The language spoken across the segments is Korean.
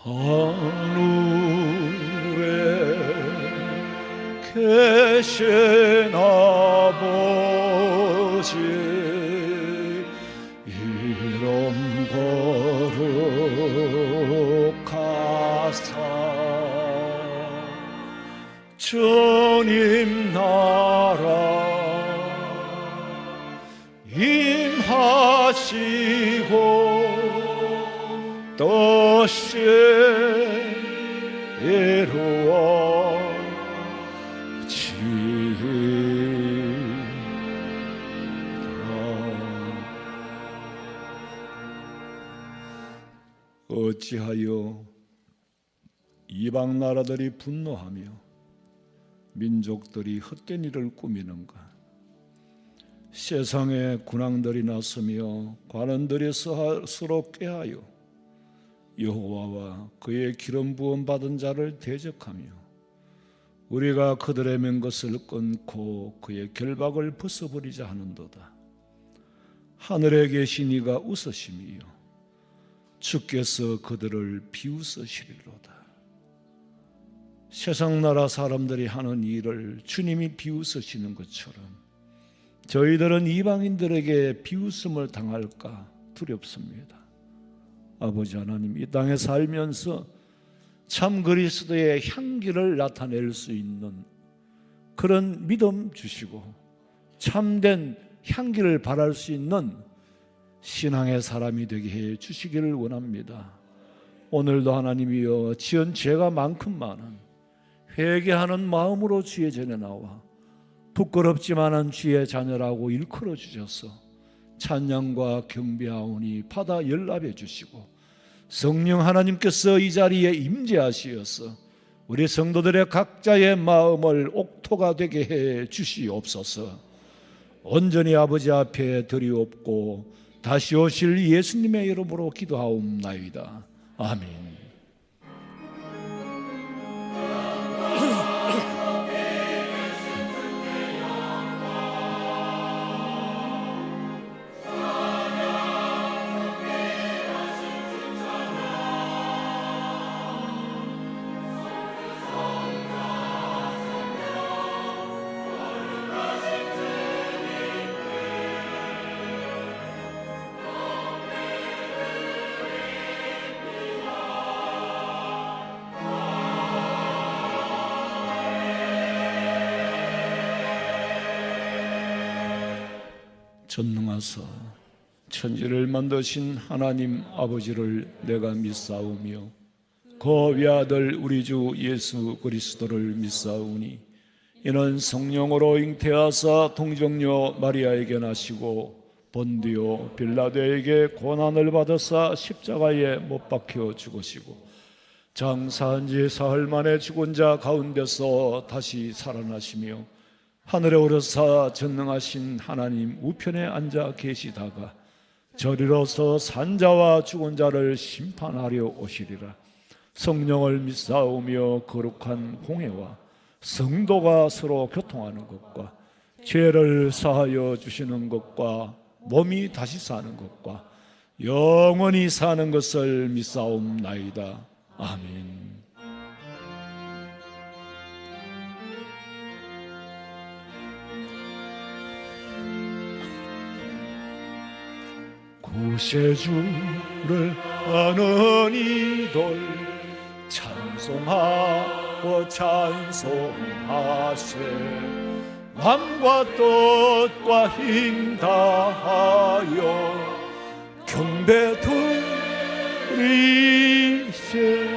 하늘에 계신 아버지, 이름 거룩하사 주님 나라 임하시고 뜻이 이루어지리라. 어찌하여 이방 나라들이 분노하며 민족들이 헛된 일을 꾸미는가? 세상의 군왕들이 나서며 관원들이 서로 꾀하여 여호와와 그의 기름 부음 받은 자를 대적하며 우리가 그들의 맹 것을 끊고 그의 결박을 벗어버리자 하는도다. 하늘에 계신 이가 웃으심이요 주께서 그들을 비웃으시리로다. 세상 나라 사람들이 하는 일을 주님이 비웃으시는 것처럼 저희들은 이방인들에게 비웃음을 당할까 두렵습니다. 아버지 하나님, 이 땅에 살면서 참 그리스도의 향기를 나타낼 수 있는 그런 믿음 주시고 참된 향기를 발할 수 있는 신앙의 사람이 되게 해 주시기를 원합니다. 오늘도 하나님이여 지은 죄가 많큼 많은 회개하는 마음으로 주의 전에 나와 부끄럽지만은 주의 자녀라고 일컬어 주셔서 찬양과 경배하오니 받아 연락해 주시고 성령 하나님께서 이 자리에 임재하시어서 우리 성도들의 각자의 마음을 옥토가 되게 해 주시옵소서. 온전히 아버지 앞에 드리옵고 다시 오실 예수님의 이름으로 기도하옵나이다. 아멘. 전능하사 천지를 만드신 하나님 아버지를 내가 믿사오며 그 외아들 우리 주 예수 그리스도를 믿사오니 이는 성령으로 잉태하사 동정녀 마리아에게 나시고 본디오 빌라도에게 고난을 받으사 십자가에 못 박혀 죽으시고 장사한 지 사흘 만에 죽은 자 가운데서 다시 살아나시며 하늘에 오르사 전능하신 하나님 우편에 앉아 계시다가 저리로서 산자와 죽은 자를 심판하려 오시리라. 성령을 믿사오며 거룩한 공회와 성도가 서로 교통하는 것과 죄를 사하여 주시는 것과 몸이 다시 사는 것과 영원히 사는 것을 믿사옵나이다. 아멘. 구세주를 아는 이들 찬송하고 찬송하세. 맘과 뜻과 힘 다하여 경배 드리세.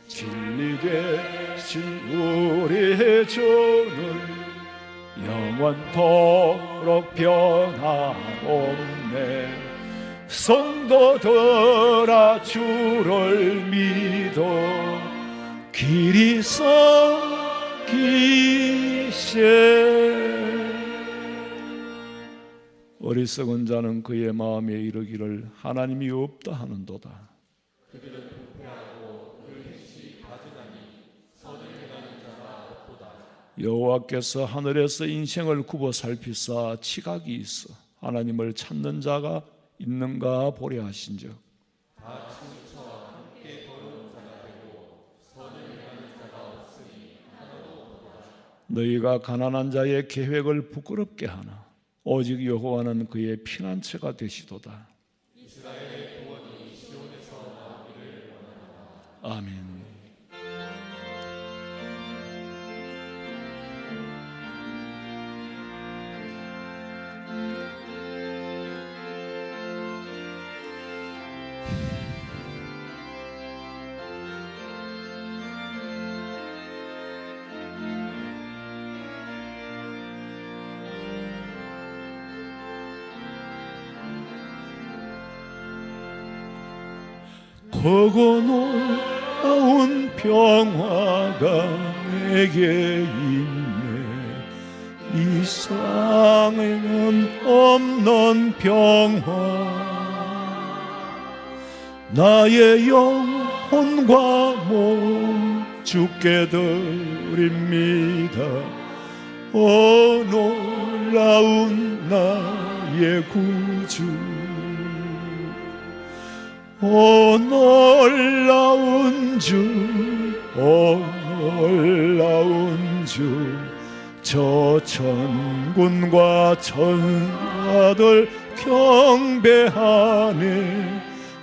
진리 되신 우리의 주는 영원토록 변함없네. 성도들아 주를 믿어 길이 섬기세. 어리석은 자는 그의 마음에 이르기를 하나님이 없다 하는도다. 그들은 부패하고 그 행실이 가증한 여호와께서 하늘에서 인생을 굽어 살피사 지각이 있어 하나님을 찾는 자가 있는가 보려 하신즉 너희가 가난한 자의 계획을 부끄럽게 하나 오직 여호와는 그의 피난처가 되시도다. 아멘. 크고 놀라운 평화가 내게 있네. 이 세상에는 없는 평화. 나의 영혼과 몸 주께 드립니다. 오 놀라운 나의 구주, 오 놀라운 주, 오 놀라운 주, 저 천군과 천사들 경배하네.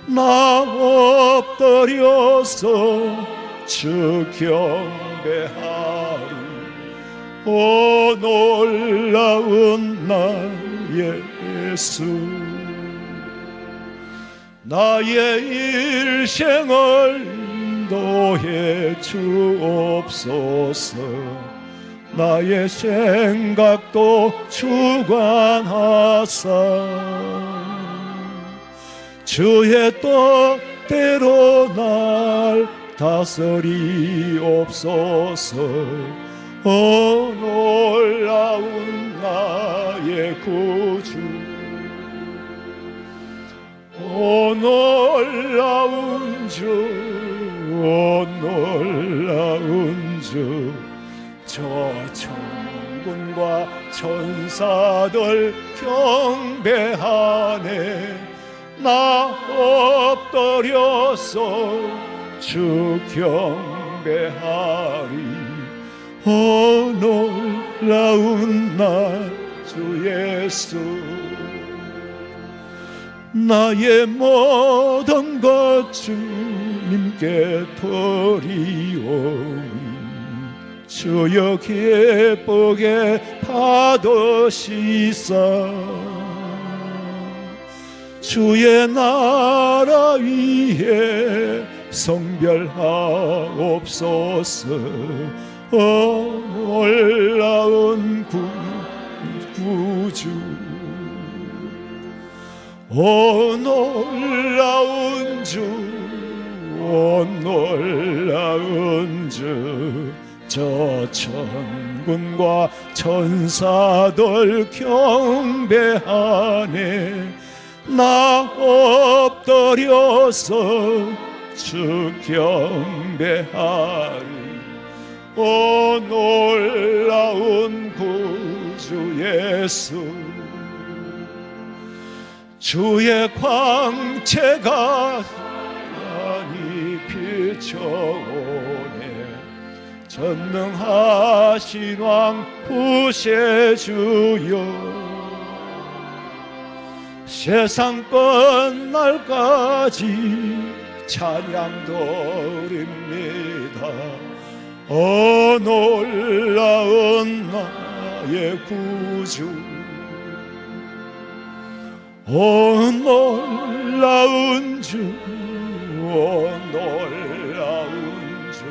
나 엎드려서 주 경배하리. 오 놀라운 나의 예수, 나의 일생을 인도해 주옵소서. 나의 생각도 주관하사 주의 뜻대로 날 다스리옵소서. 오 놀라운 나의 구주, 오 놀라운 주, 오 놀라운 주, 저 천군과 천사들 경배하네. 나 엎드려서 주 경배하리. 오 놀라운 나 주 예수, 나의 모든 것 주님께 드리오니 주여 기쁘게 받으시사 주의 나라 위에 성별하옵소서. 놀라운 구주, 오 놀라운 주, 오 놀라운 주, 저 천군과 천사들 경배하네. 나 엎드려서 주 경배하리. 오 놀라운 구주 예수, 주의 광채가 많이 비춰오네. 전능하신 왕 구세주여, 세상 끝날까지 찬양 드립니다. 오 놀라운 나의 구주, 오 놀라운 주, 오 놀라운 주,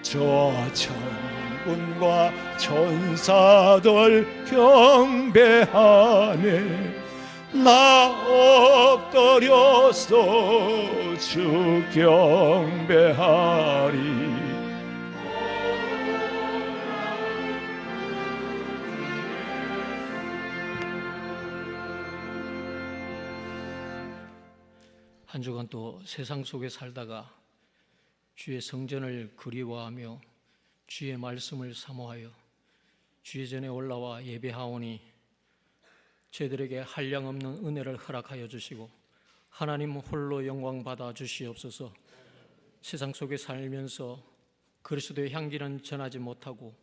저 천군과 천사들 경배하네. 나 엎드려서 주 경배하리. 한 주간 또 세상 속에 살다가 주의 성전을 그리워하며 주의 말씀을 사모하여 주의 전에 올라와 예배하오니 저희들에게 한량없는 은혜를 허락하여 주시고 하나님 홀로 영광 받아 주시옵소서. 세상 속에 살면서 그리스도의 향기는 전하지 못하고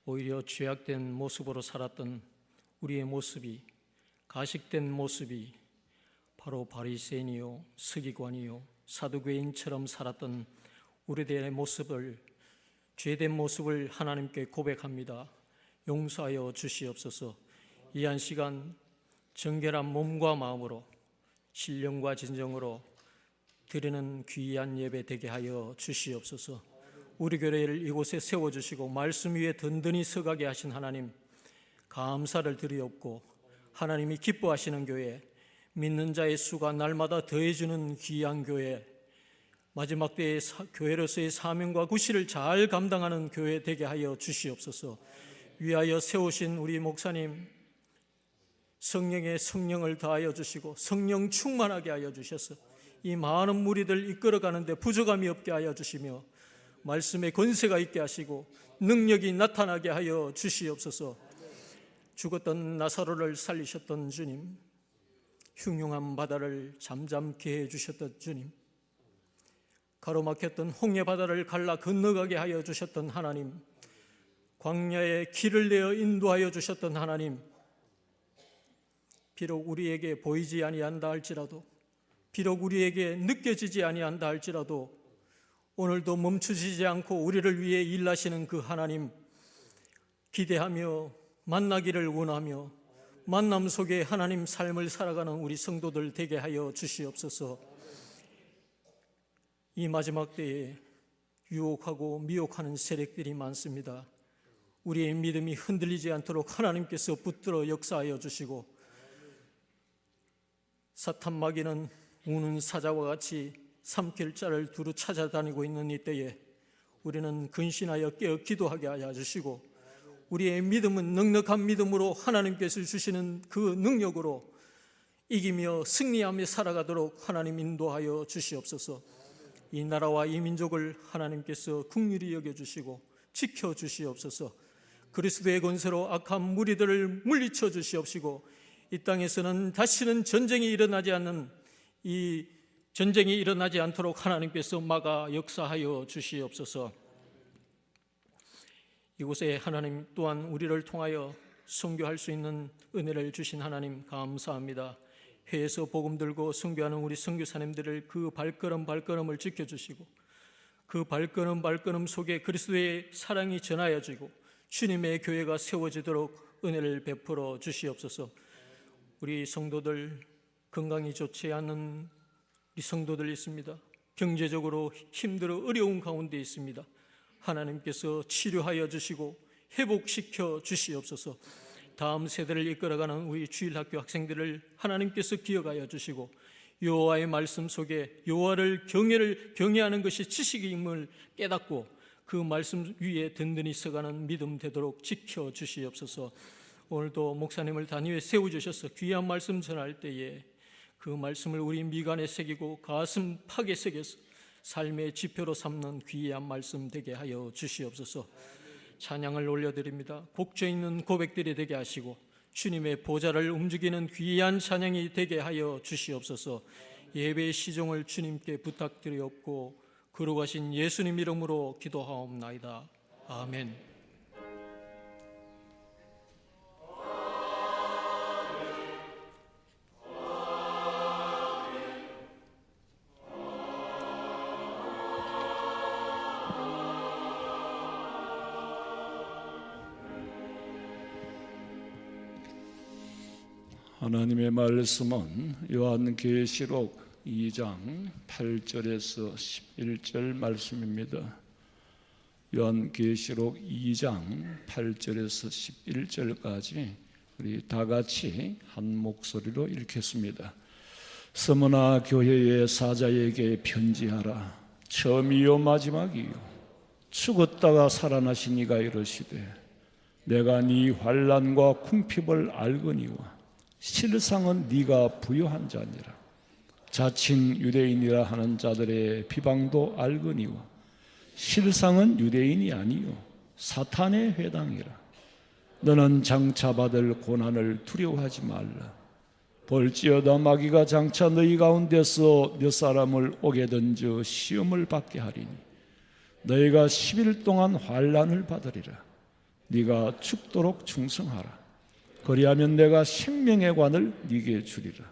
오히려 죄악된 모습으로 살았던 우리의 모습이, 가식된 모습이 바로 바리새인이요 서기관이요 사두개인처럼 살았던 우리들의 모습을, 죄된 모습을 하나님께 고백합니다. 용서하여 주시옵소서. 이 한 시간 정결한 몸과 마음으로 신령과 진정으로 드리는 귀한 예배 되게 하여 주시옵소서. 우리 교회를 이곳에 세워주시고 말씀 위에 든든히 서가게 하신 하나님, 감사를 드리옵고 하나님이 기뻐하시는 교회, 믿는 자의 수가 날마다 더해주는 귀한 교회, 마지막 때의 교회로서의 사명과 구실을 잘 감당하는 교회 되게 하여 주시옵소서. 위하여 세우신 우리 목사님, 성령의 성령을 다하여 주시고 성령 충만하게 하여 주셔서 이 많은 무리들 이끌어가는데 부족함이 없게 하여 주시며 말씀의 권세가 있게 하시고 능력이 나타나게 하여 주시옵소서. 죽었던 나사로를 살리셨던 주님, 흉흉한 바다를 잠잠케 해주셨던 주님, 가로막혔던 홍해 바다를 갈라 건너가게 하여 주셨던 하나님, 광야에 길을 내어 인도하여 주셨던 하나님, 비록 우리에게 보이지 아니한다 할지라도, 비록 우리에게 느껴지지 아니한다 할지라도 오늘도 멈추시지 않고 우리를 위해 일하시는 그 하나님 기대하며 만나기를 원하며 만남 속에 하나님 삶을 살아가는 우리 성도들 되게 하여 주시옵소서. 이 마지막 때에 유혹하고 미혹하는 세력들이 많습니다. 우리의 믿음이 흔들리지 않도록 하나님께서 붙들어 역사하여 주시고, 사탄 마귀는 우는 사자와 같이 삼킬 자를 두루 찾아다니고 있는 이때에 우리는 근신하여 깨어 기도하게 하여 주시고, 우리의 믿음은 넉넉한 믿음으로 하나님께서 주시는 그 능력으로 이기며 승리하며 살아가도록 하나님 인도하여 주시옵소서. 이 나라와 이 민족을 하나님께서 긍휼히 여겨주시고 지켜주시옵소서. 그리스도의 권세로 악한 무리들을 물리쳐 주시옵시고, 이 땅에서는 다시는 전쟁이 일어나지 않는, 이 전쟁이 일어나지 않도록 하나님께서 막아 역사하여 주시옵소서. 이곳에 하나님 또한 우리를 통하여 선교할 수 있는 은혜를 주신 하나님 감사합니다. 해에서 복음 들고 선교하는 우리 선교사님들을 그 발걸음을 지켜주시고 그 발걸음 속에 그리스도의 사랑이 전하여지고 주님의 교회가 세워지도록 은혜를 베풀어 주시옵소서. 우리 성도들, 건강이 좋지 않은 우리 성도들 있습니다. 경제적으로 힘들어 어려운 가운데 있습니다. 하나님께서 치료하여 주시고 회복시켜 주시옵소서. 다음 세대를 이끌어가는 우리 주일학교 학생들을 하나님께서 기억하여 주시고, 여호와의 말씀 속에 여호와를 경외하는 것이 지식임을 깨닫고 그 말씀 위에 든든히 서가는 믿음 되도록 지켜 주시옵소서. 오늘도 목사님을 단위에 세워주셔서 귀한 말씀 전할 때에 그 말씀을 우리 미간에 새기고 가슴 팍에 새겨서 삶의 지표로 삼는 귀한 말씀 되게 하여 주시옵소서. 찬양을 올려드립니다. 곡조 있는 고백들이 되게 하시고 주님의 보좌를 움직이는 귀한 찬양이 되게 하여 주시옵소서. 예배의 시종을 주님께 부탁드리옵고 거룩하신 예수님 이름으로 기도하옵나이다. 아멘. 하나님의 말씀은 요한계시록 2장 8절에서 11절 말씀입니다. 요한계시록 2장 8절에서 11절까지 우리 다 같이 한 목소리로 읽겠습니다. 스무나 교회의 사자에게 편지하라. 처음이요 마지막이요 죽었다가 살아나신 이가 이르시되 내가 네 환난과 궁핍을 알거니와 실상은 네가 부요한 자니라. 자칭 유대인이라 하는 자들의 비방도 알거니와 실상은 유대인이 아니요 사탄의 회당이라. 너는 장차 받을 고난을 두려워하지 말라. 볼지어다 마귀가 장차 너희 가운데서 몇 사람을 오게 던져 시험을 받게 하리니 너희가 10일 동안 환난을 받으리라. 네가 죽도록 충성하라. 그리하면 내가 생명의 관을 네게 주리라.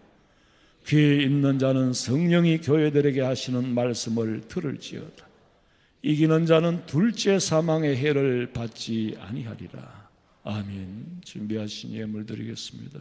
귀에 있는 자는 성령이 교회들에게 하시는 말씀을 들을지어다. 이기는 자는 둘째 사망의 해를 받지 아니하리라. 아멘. 준비하신 예물 드리겠습니다.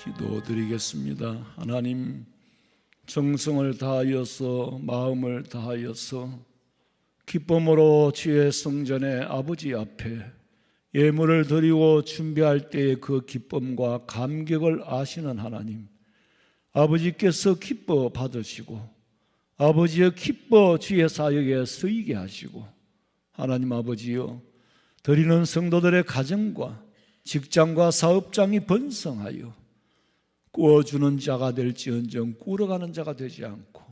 기도드리겠습니다. 하나님, 정성을 다하여서 마음을 다하여서 기쁨으로 주의 성전의 아버지 앞에 예물을 드리고 준비할 때의 그 기쁨과 감격을 아시는 하나님, 아버지께서 기뻐 받으시고 아버지여 기뻐 주의 사역에 쓰이게 하시고, 하나님 아버지여 드리는 성도들의 가정과 직장과 사업장이 번성하여 꾸어주는 자가 될지언정 꾸러가는 자가 되지 않고,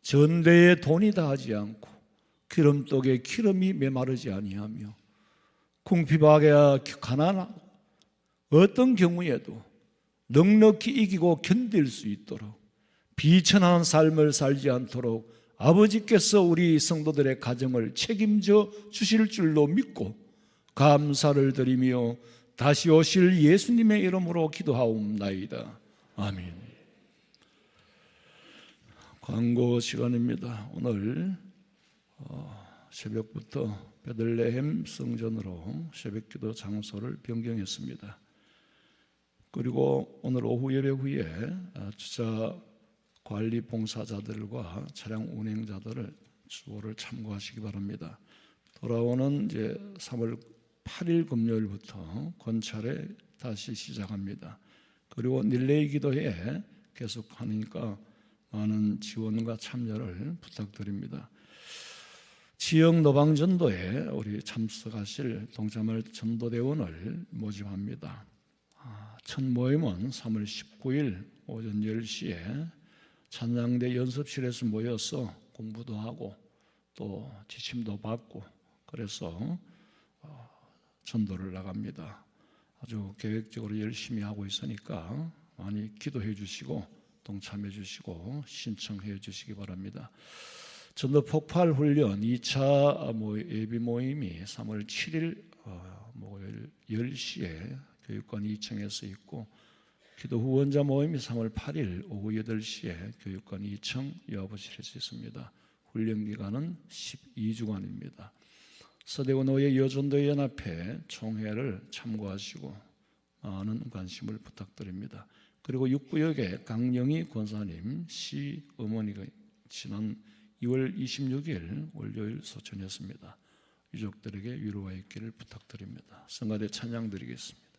전대에 돈이 다하지 않고 기름독에 기름이 메마르지 아니하며, 궁핍하게 가난하고 어떤 경우에도 넉넉히 이기고 견딜 수 있도록 비천한 삶을 살지 않도록 아버지께서 우리 성도들의 가정을 책임져 주실 줄로 믿고 감사를 드리며 다시 오실 예수님의 이름으로 기도하옵나이다. 아멘. 광고 시간입니다. 오늘 새벽부터 베들레헴 성전으로 새벽기도 장소를 변경했습니다. 그리고 오늘 오후 예배 후에 주차 관리 봉사자들과 차량 운행자들을 수고를 참고하시기 바랍니다. 돌아오는 이제 3월 8일 금요일부터 권찰에 다시 시작합니다. 그리고 릴레이 기도회에 계속하니까 많은 지원과 참여를 부탁드립니다. 지역 노방전도에 우리 참석하실 동참할 전도대원을 모집합니다. 첫 모임은 3월 19일 오전 10시에 찬양대 연습실에서 모여서 공부도 하고 또 지침도 받고 그래서 전도를 나갑니다. 아주 계획적으로 열심히 하고 있으니까 많이 기도해 주시고 동참해 주시고 신청해 주시기 바랍니다. 전도 폭발 훈련 2차 예비 모임이 3월 7일 목요일 10시에 교육관 2층에서 있고, 기도 후원자 모임이 3월 8일 오후 8시에 교육관 2층 여부실에서 있습니다. 훈련 기간은 12주간입니다. 서대구 노예 여전도 연합회 총회를 참고하시고 많은 관심을 부탁드립니다. 그리고 6구역의 강영희 권사님 시 어머니가 지난 2월 26일 월요일 소천했습니다. 유족들에게 위로가 있기를 부탁드립니다. 성가대 찬양 드리겠습니다.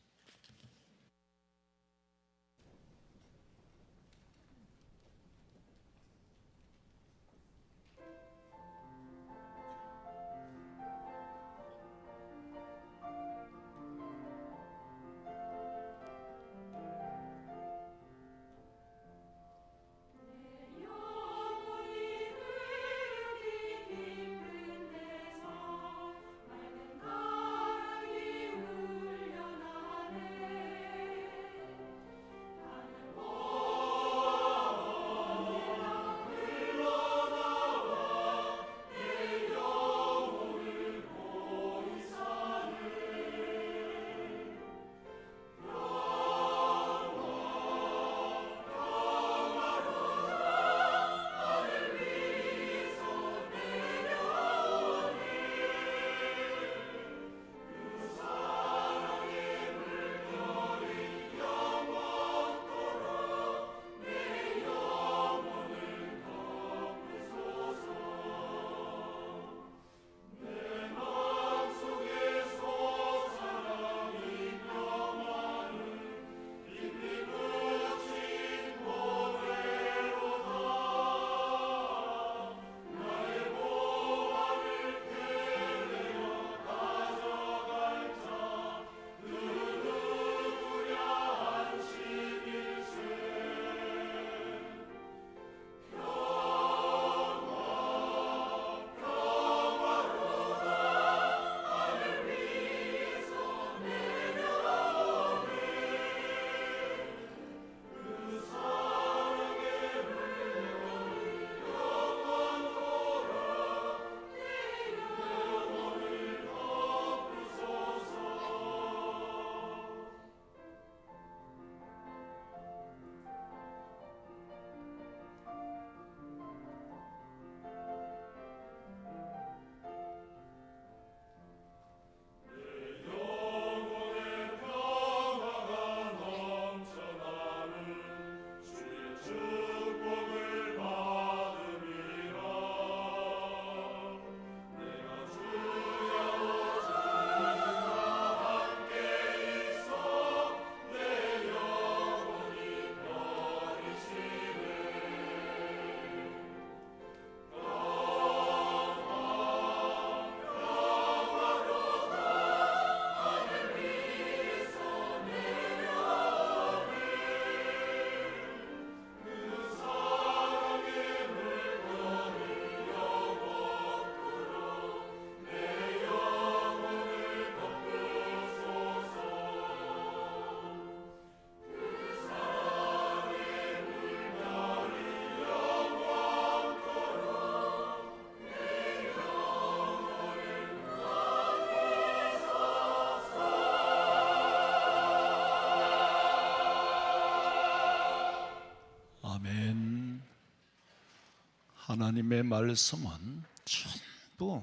하나님의 말씀은 전부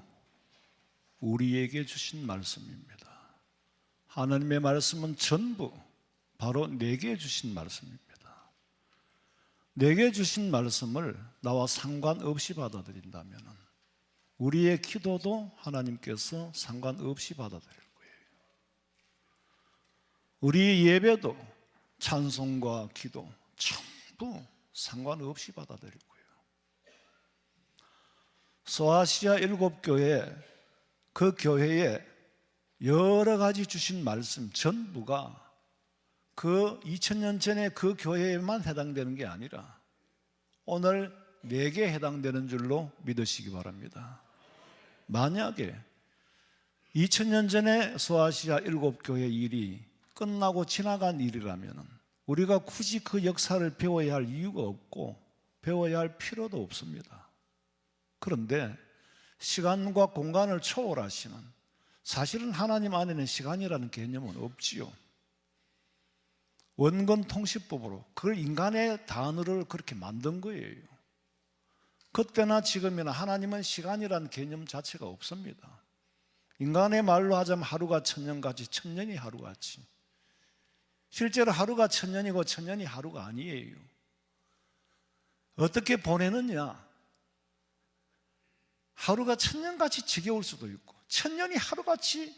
우리에게 주신 말씀입니다. 하나님의 말씀은 전부 바로 내게 주신 말씀입니다. 내게 주신 말씀을 나와 상관없이 받아들인다면 우리의 기도도 하나님께서 상관없이 받아들일 거예요. 우리의 예배도 찬송과 기도 전부 상관없이 받아들일 거예요. 소아시아 7교회, 그 교회에 여러 가지 주신 말씀 전부가 그 2000년 전에 그 교회에만 해당되는 게 아니라 오늘 내게 해당되는 줄로 믿으시기 바랍니다. 만약에 2000년 전에 소아시아 7교회 일이 끝나고 지나간 일이라면 우리가 굳이 그 역사를 배워야 할 이유가 없고 배워야 할 필요도 없습니다. 그런데 시간과 공간을 초월하시는, 사실은 하나님 안에는 시간이라는 개념은 없지요. 원근 통시법으로 그걸 인간의 단어를 그렇게 만든 거예요. 그때나 지금이나 하나님은 시간이라는 개념 자체가 없습니다. 인간의 말로 하자면 하루가 천년같이, 천년이 하루같이. 실제로 하루가 천년이고 천년이 하루가 아니에요. 어떻게 보내느냐? 하루가 천년같이 지겨울 수도 있고 천년이 하루같이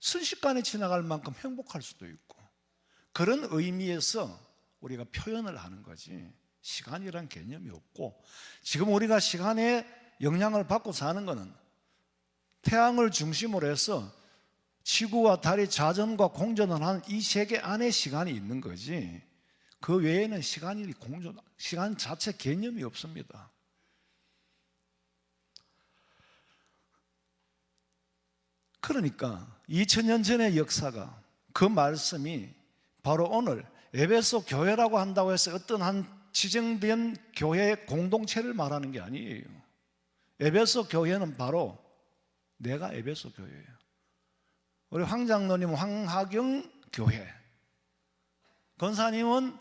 순식간에 지나갈 만큼 행복할 수도 있고, 그런 의미에서 우리가 표현을 하는 거지 시간이란 개념이 없고, 지금 우리가 시간에 영향을 받고 사는 것은 태양을 중심으로 해서 지구와 달이 자전과 공전을 하는 이 세계 안에 시간이 있는 거지, 그 외에는 시간 자체 개념이 없습니다. 그러니까 2000년 전의 역사가, 그 말씀이 바로 오늘 에베소 교회라고 한다고 해서 어떤 한 지정된 교회 공동체를 말하는 게 아니에요. 에베소 교회는 바로 내가 에베소 교회예요. 우리 황장로님은 황하경 교회, 권사님은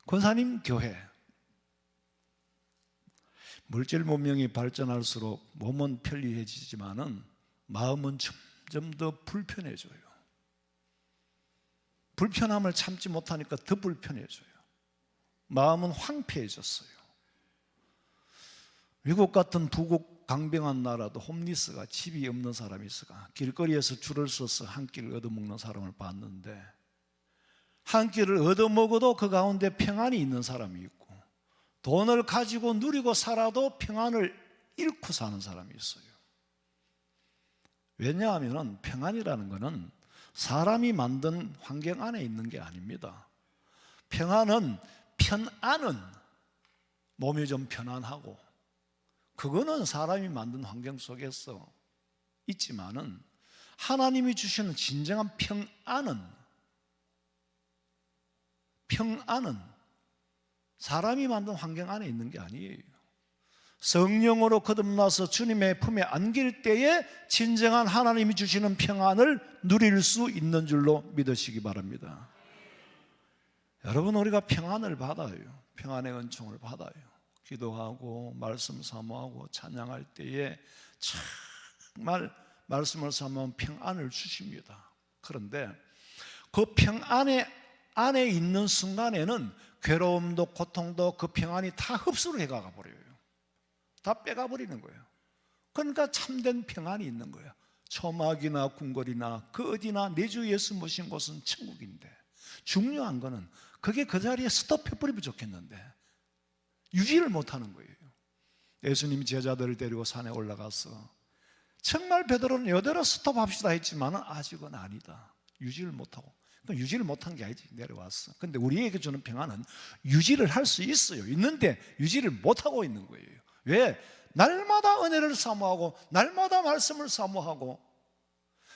권사님 교회. 물질 문명이 발전할수록 몸은 편리해지지만은 마음은 점점 더 불편해져요. 불편함을 참지 못하니까 더 불편해져요. 마음은 황폐해졌어요. 미국 같은 부국 강병한 나라도 홈리스가, 집이 없는 사람이 있어가 길거리에서 줄을 서서 한 끼를 얻어먹는 사람을 봤는데, 한 끼를 얻어먹어도 그 가운데 평안이 있는 사람이 있고, 돈을 가지고 누리고 살아도 평안을 잃고 사는 사람이 있어요. 왜냐하면 평안이라는 것은 사람이 만든 환경 안에 있는 게 아닙니다. 평안은 몸이 좀 편안하고, 그거는 사람이 만든 환경 속에서 있지만은 하나님이 주시는 진정한 평안은 사람이 만든 환경 안에 있는 게 아니에요. 성령으로 거듭나서 주님의 품에 안길 때에 진정한 하나님이 주시는 평안을 누릴 수 있는 줄로 믿으시기 바랍니다. 여러분, 우리가 평안을 받아요. 평안의 은총을 받아요. 기도하고 말씀 사모하고 찬양할 때에 정말 말씀을 사모하면 평안을 주십니다. 그런데 그 평안의 안에 있는 순간에는 괴로움도 고통도 그 평안이 다 흡수를 해가 버려요. 다 빼가 버리는 거예요. 그러니까 참된 평안이 있는 거예요. 초막이나 궁궐이나 그 어디나 내 주 예수 모신 곳은 천국인데, 중요한 거는 그게 그 자리에 스톱해버리면 좋겠는데 유지를 못하는 거예요. 예수님이 제자들을 데리고 산에 올라가서 정말 베드로는 이대로 스톱합시다 했지만 아직은 아니다, 유지를 못하고. 유지를 못한 게 아니지, 내려왔어. 근데 우리에게 주는 평안은 유지를 할 수 있어요. 있는데 유지를 못하고 있는 거예요. 왜? 날마다 은혜를 사모하고 날마다 말씀을 사모하고,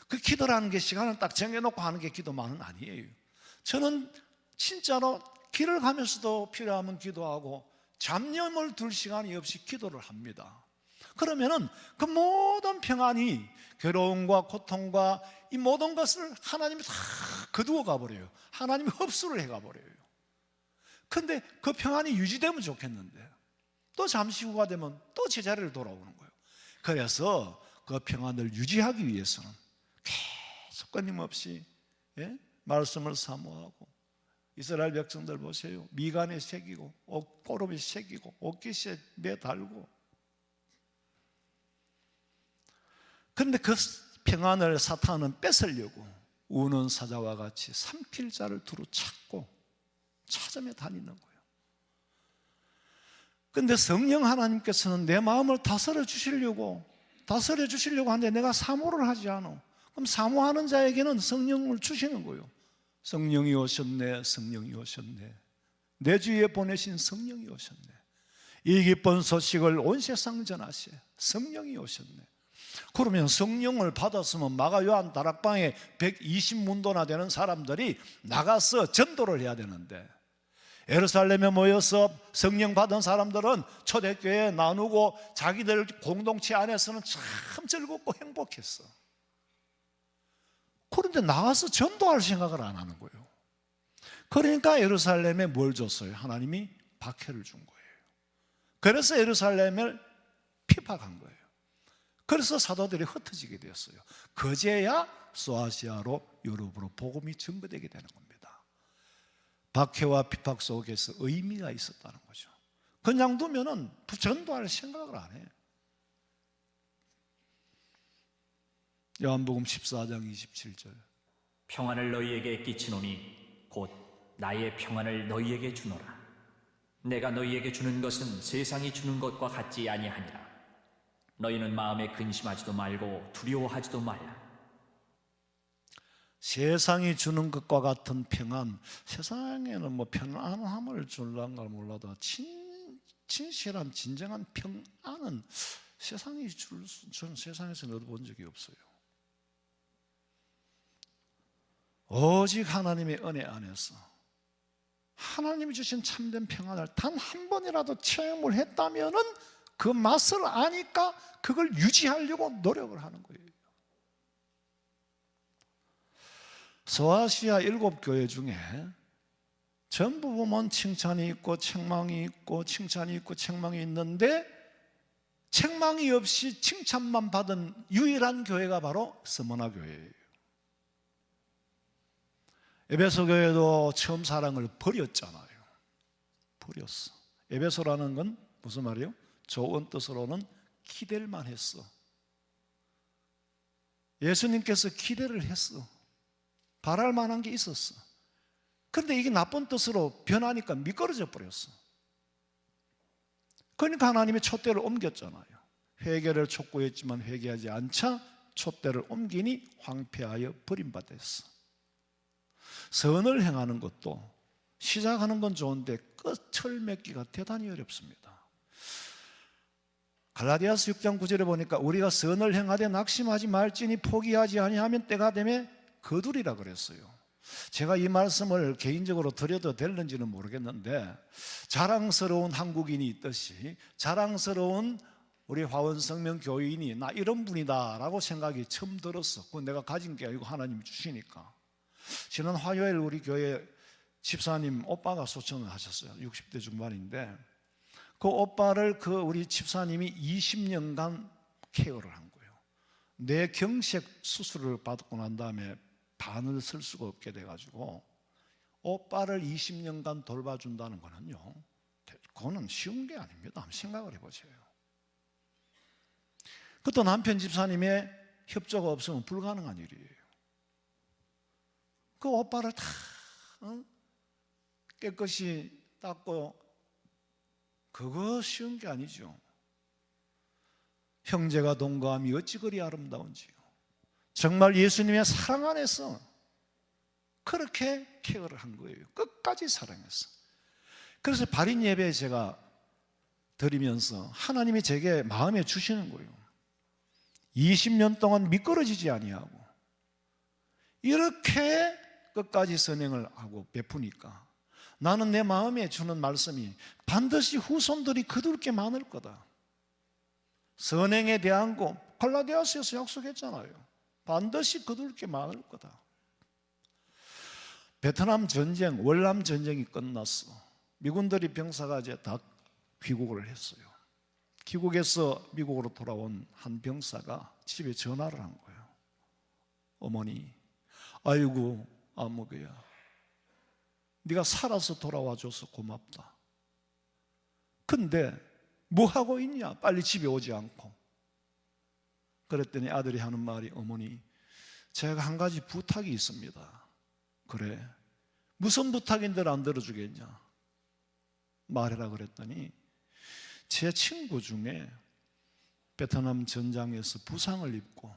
그 기도라는 게 시간을 딱 정해놓고 하는 게 기도만은 아니에요. 저는 진짜로 길을 가면서도 필요하면 기도하고 잡념을 둘 시간이 없이 기도를 합니다. 그러면은 그 모든 평안이, 괴로움과 고통과 이 모든 것을 하나님이 다 거두어 가버려요. 하나님이 흡수를 해가 버려요. 근데 그 평안이 유지되면 좋겠는데 또 잠시 후가 되면 또 제자리를 돌아오는 거예요. 그래서 그 평안을 유지하기 위해서는 계속 끊임없이 말씀을 사모하고, 이스라엘 백성들 보세요. 미간에 새기고 꼬름에 새기고 옷깃에 매달고. 그런데 그 평안을 사탄은 뺏으려고 우는 사자와 같이 삼킬 자를 두루 찾고 찾으며 다니는 거예요. 그런데 성령 하나님께서는 내 마음을 다스려 주시려고 하는데 내가 사모를 하지 않아. 그럼 사모하는 자에게는 성령을 주시는 거예요. 성령이 오셨네, 성령이 오셨네. 내 주위에 보내신 성령이 오셨네. 이 기쁜 소식을 온 세상 전하시오. 성령이 오셨네. 그러면 성령을 받았으면 마가 요한 다락방에 120문도나 되는 사람들이 나가서 전도를 해야 되는데, 예루살렘에 모여서 성령 받은 사람들은 초대교회에 나누고 자기들 공동체 안에서는 참 즐겁고 행복했어. 그런데 나가서 전도할 생각을 안 하는 거예요. 그러니까 예루살렘에 뭘 줬어요? 하나님이 박해를 준 거예요. 그래서 예루살렘을 핍박한 거예요. 그래서 사도들이 흩어지게 되었어요. 그제야 소아시아로 유럽으로 복음이 전거되게 되는 겁니다. 박해와 핍박 속에서 의미가 있었다는 거죠. 그냥 두면은 전도할 생각을 안 해요. 요한복음 14장 27절. 평안을 너희에게 끼치노니 곧 나의 평안을 너희에게 주노라. 내가 너희에게 주는 것은 세상이 주는 것과 같지 아니하니라. 너희는 마음에 근심하지도 말고 두려워하지도 말라. 세상이 주는 것과 같은 평안, 세상에는 뭐 편안함을 줄란가 몰라도 진실한 진정한 평안은 세상이 저는 세상에서 얻어본 적이 없어요. 오직 하나님의 은혜 안에서 하나님이 주신 참된 평안을 단 한 번이라도 체험을 했다면은 그 맛을 아니까 그걸 유지하려고 노력을 하는 거예요. 소아시아 7교회 중에 전부 보면 칭찬이 있고 책망이 있고 칭찬이 있고 책망이 있는데 책망이 없이 칭찬만 받은 유일한 교회가 바로 스무나 교회예요. 에베소 교회도 처음 사랑을 버렸잖아요. 버렸어. 에베소라는 건 무슨 말이에요? 좋은 뜻으로는 기댈 만했어. 예수님께서 기대를 했어. 바랄 만한 게 있었어. 그런데 이게 나쁜 뜻으로 변하니까 미끄러져 버렸어. 그러니까 하나님이 촛대를 옮겼잖아요. 회개를 촉구했지만 회개하지 않자 촛대를 옮기니 황폐하여 버림받았어. 선을 행하는 것도 시작하는 건 좋은데 끝을 맺기가 대단히 어렵습니다. 갈라디아서 6장 9절에 보니까 우리가 선을 행하되 낙심하지 말지니 포기하지 아니하면 때가 되매 거두리라 그랬어요. 제가 이 말씀을 개인적으로 드려도 될는지는 모르겠는데, 자랑스러운 한국인이 있듯이 자랑스러운 우리 화원성명 교인이 나 이런 분이다 라고 생각이 처음 들었어. 그건 내가 가진 게 아니고 하나님이 주시니까. 지난 화요일 우리 교회 집사님 오빠가 소천을 하셨어요. 60대 중반인데 그 오빠를 우리 집사님이 20년간 케어를 한 거예요. 뇌경색 수술을 받고 난 다음에 반을 쓸 수가 없게 돼가지고 오빠를 20년간 돌봐준다는 거는요, 그거는 쉬운 게 아닙니다. 한번 생각을 해보세요. 그것도 남편 집사님의 협조가 없으면 불가능한 일이에요. 그 오빠를 다 깨끗이 닦고, 그거 쉬운 게 아니죠. 형제가 동거함이 어찌 그리 아름다운지요. 정말 예수님의 사랑 안에서 그렇게 케어를 한 거예요. 끝까지 사랑했어. 그래서 발인 예배 제가 드리면서 하나님이 제게 마음에 주시는 거예요. 20년 동안 미끄러지지 아니하고 이렇게 끝까지 선행을 하고 베푸니까 나는 내 마음에 주는 말씀이 반드시 후손들이 거둘 게 많을 거다. 선행에 대한 거 갈라디아서에서 약속했잖아요. 반드시 거둘 게 많을 거다. 베트남 전쟁, 월남 전쟁이 끝났어. 미군들이 병사가 이제 다 귀국을 했어요. 귀국에서 미국으로 돌아온 한 병사가 집에 전화를 한 거예요. 어머니, 아이고 아무개야, 네가 살아서 돌아와줘서 고맙다. 근데 뭐 하고 있냐? 빨리 집에 오지 않고. 그랬더니 아들이 하는 말이, 어머니, 제가 한 가지 부탁이 있습니다. 그래, 무슨 부탁인데 안 들어주겠냐? 말해라. 그랬더니 제 친구 중에 베트남 전장에서 부상을 입고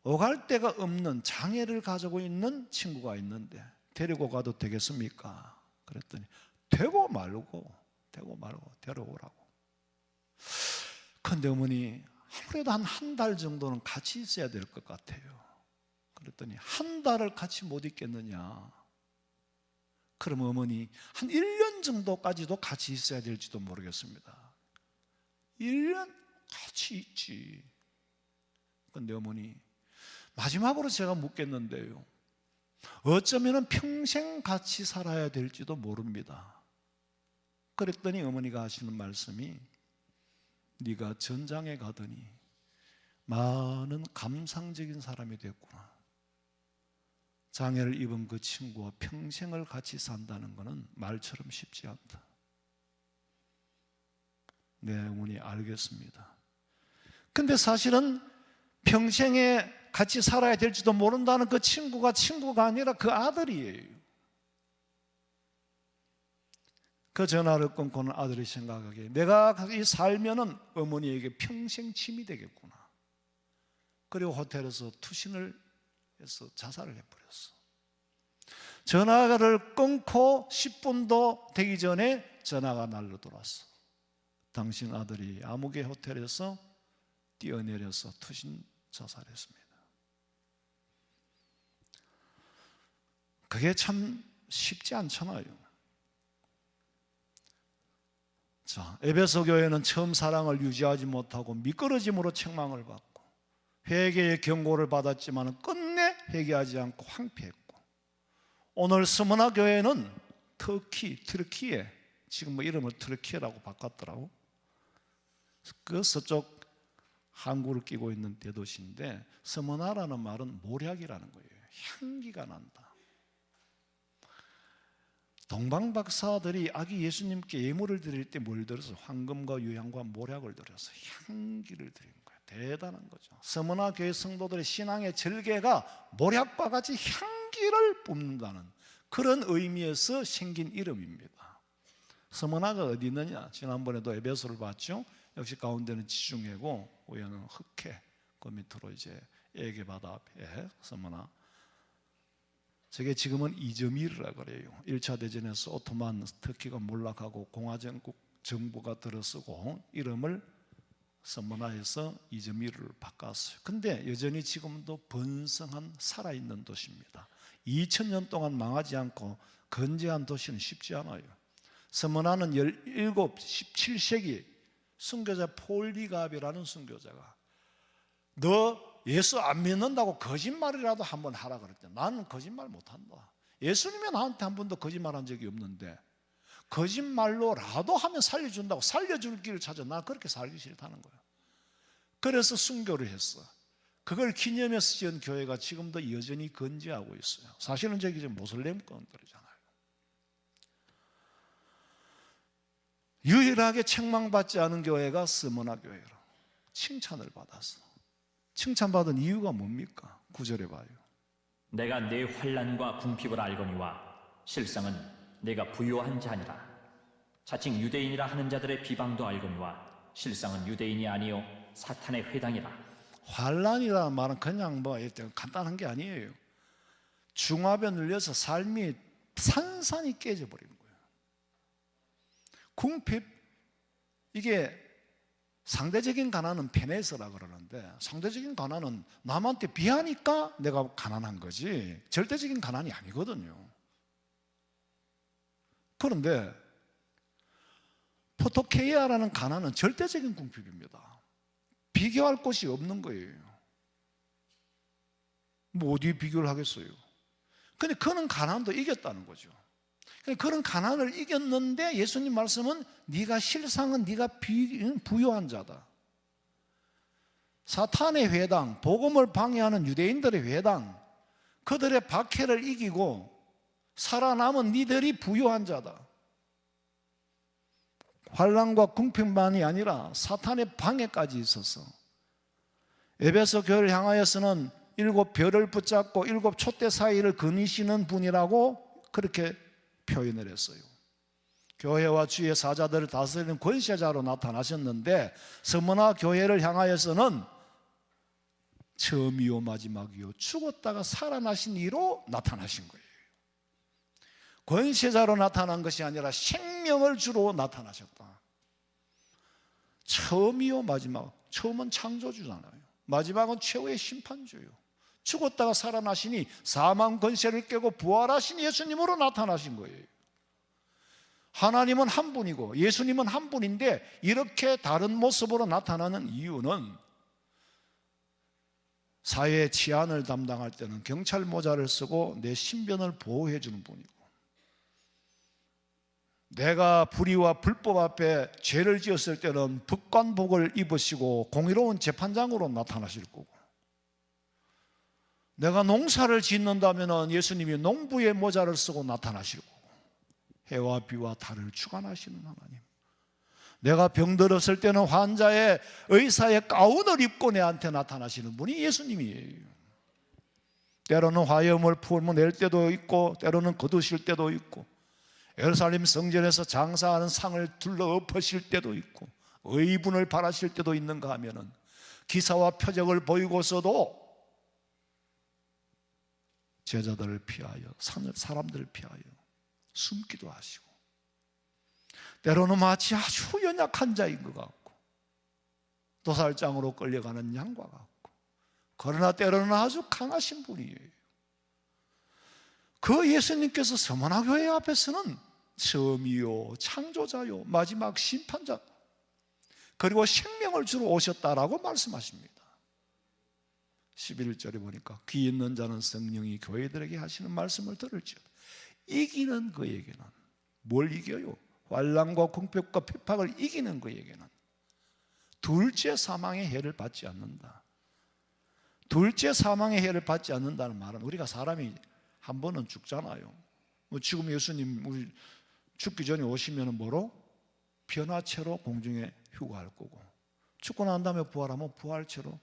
오갈 데가 없는 장애를 가지고 있는 친구가 있는데 데리고 가도 되겠습니까? 그랬더니 되고 말고 데려오라고. 근데 어머니, 아무래도 한 달 정도는 같이 있어야 될 것 같아요. 그랬더니 한 달을 같이 못 있겠느냐? 그럼 어머니, 한 1년 정도까지도 같이 있어야 될지도 모르겠습니다. 1년 같이 있지. 근데 어머니, 마지막으로 제가 묻겠는데요, 어쩌면 평생 같이 살아야 될지도 모릅니다. 그랬더니 어머니가 하시는 말씀이, 네가 전장에 가더니 많은 감상적인 사람이 됐구나. 장애를 입은 그 친구와 평생을 같이 산다는 것은 말처럼 쉽지 않다. 네, 어머니 알겠습니다. 근데 사실은 평생에 같이 살아야 될지도 모른다는 그 친구가 아니라 그 아들이에요. 그 전화를 끊고는 아들이 생각하기에, 내가 살면은 어머니에게 평생 짐이 되겠구나. 그리고 호텔에서 투신을 해서 자살을 해버렸어. 전화를 끊고 10분도 되기 전에 전화가 날로 들어왔어. 당신 아들이 아무개 호텔에서 뛰어내려서 투신 자살했습니다. 그게 참 쉽지 않잖아요. 자, 에베소 교회는 처음 사랑을 유지하지 못하고 미끄러짐으로 책망을 받고 회개의 경고를 받았지만 끝내 회개하지 않고 황폐했고, 오늘 스무나 교회는 터키에, 지금 뭐 이름을 터키라고 바꿨더라고. 그 서쪽 항구를 끼고 있는 대도시인데, 스무나라는 말은 모략이라는 거예요. 향기가 난다. 동방 박사들이 아기 예수님께 예물을 드릴 때 뭘 들어서 황금과 유향과 모략을 들여서 향기를 드린 거예요. 대단한 거죠. 스무나 교회 성도들의 신앙의 절개가 모략과 같이 향기를 뿜는다는 그런 의미에서 생긴 이름입니다. 스무나가 어디 있느냐? 지난번에도 에베소를 봤죠. 역시 가운데는 지중해고 위에는 흑해, 그 밑으로 이제 에게 바다 앞에 스무나. 저게 지금은 이즈미르라 그래요. 1차 대전에서 오토만 터키가 몰락하고 공화정국 정부가 들어서고 이름을 스무나에서 이즈미르를 바꿨어요. 근데 여전히 지금도 번성한 살아있는 도시입니다. 2000년 동안 망하지 않고 건재한 도시는 쉽지 않아요. 스무나는 17세기 순교자 폴리갑이라는 순교자가, 너 예수 안 믿는다고 거짓말이라도 한번 하라 그랬대. 나는 거짓말 못한다. 예수님이 나한테 한 번도 거짓말한 적이 없는데 거짓말로라도 하면 살려준다고, 살려줄 길을 찾아. 나 그렇게 살기 싫다는 거야. 그래서 순교를 했어. 그걸 기념해서 지은 교회가 지금도 여전히 건재하고 있어요. 사실은 저기 지금 모슬렘권들이잖아요. 유일하게 책망받지 않은 교회가 스무나 교회로 칭찬을 받았어. 칭찬받은 이유가 뭡니까? 9절에 봐요. 내가 내 환난과 궁핍을 알거니와 실상은 내가 부요한 자니라. 자칭 유대인이라 하는 자들의 비방도 알거니와 실상은 유대인이 아니요 사탄의 회당이라. 환난이라는 말은 그냥 뭐 간단한 게 아니에요. 중압에 눌려서 삶이 산산이 깨져버린 거예요. 궁핍, 이게 상대적인 가난은 페네스라 그러는데, 상대적인 가난은 남한테 비하니까 내가 가난한 거지 절대적인 가난이 아니거든요. 그런데 포토케이아라는 가난은 절대적인 궁핍입니다. 비교할 곳이 없는 거예요. 뭐 어디에 비교를 하겠어요? 근데 그는 가난도 이겼다는 거죠. 그런 가난을 이겼는데 예수님 말씀은 네가 실상은 네가 부유한 자다. 사탄의 회당, 복음을 방해하는 유대인들의 회당, 그들의 박해를 이기고 살아남은 니들이 부유한 자다. 환난과 궁핍만이 아니라 사탄의 방해까지 있어서 에베소 교회를 향하여서는 7별을 붙잡고 7 촛대 사이를 거니시는 분이라고 그렇게 표현을 했어요. 교회와 주의 사자들을 다스리는 권세자로 나타나셨는데 서머나 교회를 향하여서는 처음이요 마지막이요 죽었다가 살아나신 이로 나타나신 거예요. 권세자로 나타난 것이 아니라 생명을 주로 나타나셨다. 처음이요 마지막. 처음은 창조주잖아요. 마지막은 최후의 심판주요. 죽었다가 살아나시니 사망 권세를 깨고 부활하신 예수님으로 나타나신 거예요. 하나님은 한 분이고 예수님은 한 분인데 이렇게 다른 모습으로 나타나는 이유는 사회의 치안을 담당할 때는 경찰 모자를 쓰고 내 신변을 보호해 주는 분이고, 내가 불의와 불법 앞에 죄를 지었을 때는 북관복을 입으시고 공의로운 재판장으로 나타나실 거고, 내가 농사를 짓는다면 예수님이 농부의 모자를 쓰고 나타나실 거고, 해와 비와 달을 주관하시는 하나님, 내가 병들었을 때는 환자의 의사의 가운을 입고 내한테 나타나시는 분이 예수님이에요. 때로는 화염을 품어낼 때도 있고 때로는 거두실 때도 있고, 예루살렘 성전에서 장사하는 상을 둘러 엎으실 때도 있고, 의분을 바라실 때도 있는가 하면은 기사와 표적을 보이고서도 제자들을 피하여, 사람들을 피하여 숨기도 하시고, 때로는 마치 아주 연약한 자인 것 같고 도살장으로 끌려가는 양과 같고, 그러나 때로는 아주 강하신 분이에요. 그 예수님께서 서머나 교회 앞에서는 처음이요 창조자요 마지막 심판자, 그리고 생명을 주러 오셨다라고 말씀하십니다. 11절에 보니까 귀 있는 자는 성령이 교회들에게 하시는 말씀을 들을지어다. 이기는 그에게는, 뭘 이겨요? 환난과 궁핍과 핍박을 이기는 그에게는 둘째 사망의 해를 받지 않는다. 둘째 사망의 해를 받지 않는다는 말은, 우리가 사람이 한 번은 죽잖아요. 지금 예수님 우리 죽기 전에 오시면 뭐로? 변화체로 공중에 휴가할 거고, 죽고 난 다음에 부활하면 부활체로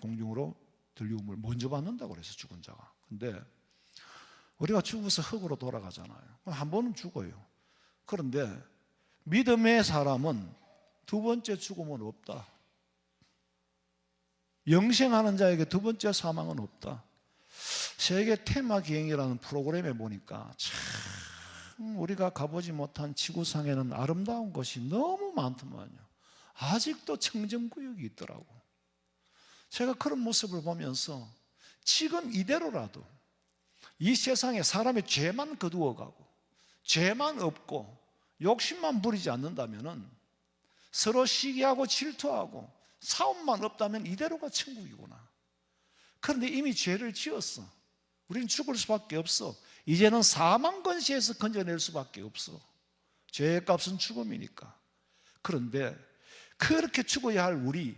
공중으로 들리움을 먼저 받는다고 그래서 죽은 자가. 근데 우리가 죽어서 흙으로 돌아가잖아요. 한 번은 죽어요. 그런데 믿음의 사람은 두 번째 죽음은 없다. 영생하는 자에게 두 번째 사망은 없다. 세계 테마 기행이라는 프로그램에 보니까 참 우리가 가보지 못한 지구상에는 아름다운 것이 너무 많더만요. 아직도 청정구역이 있더라고. 제가 그런 모습을 보면서 지금 이대로라도 이 세상에 사람의 죄만 거두어가고 죄만 없고 욕심만 부리지 않는다면, 서로 시기하고 질투하고 싸움만 없다면 이대로가 천국이구나. 그런데 이미 죄를 지었어. 우리는 죽을 수밖에 없어. 이제는 사망 권세에서 건져낼 수밖에 없어. 죄의 값은 죽음이니까. 그런데 그렇게 죽어야 할 우리,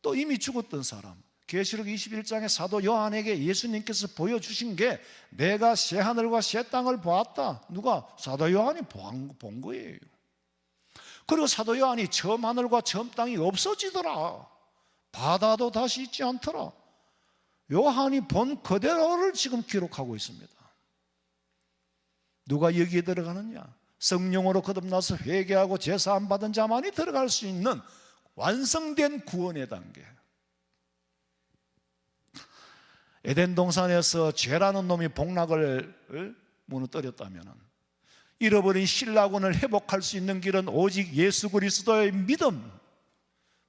또 이미 죽었던 사람, 계시록 21장의 사도 요한에게 예수님께서 보여주신 게, 내가 새 하늘과 새 땅을 보았다. 누가? 사도 요한이 본 거예요. 그리고 사도 요한이 처음 하늘과 처음 땅이 없어지더라. 바다도 다시 있지 않더라. 요한이 본 그대로를 지금 기록하고 있습니다. 누가 여기에 들어가느냐? 성령으로 거듭나서 회개하고 제사함 받은 자만이 들어갈 수 있는 완성된 구원의 단계. 에덴 동산에서 죄라는 놈이 복락을 무너뜨렸다면 잃어버린 신라군을 회복할 수 있는 길은 오직 예수 그리스도의 믿음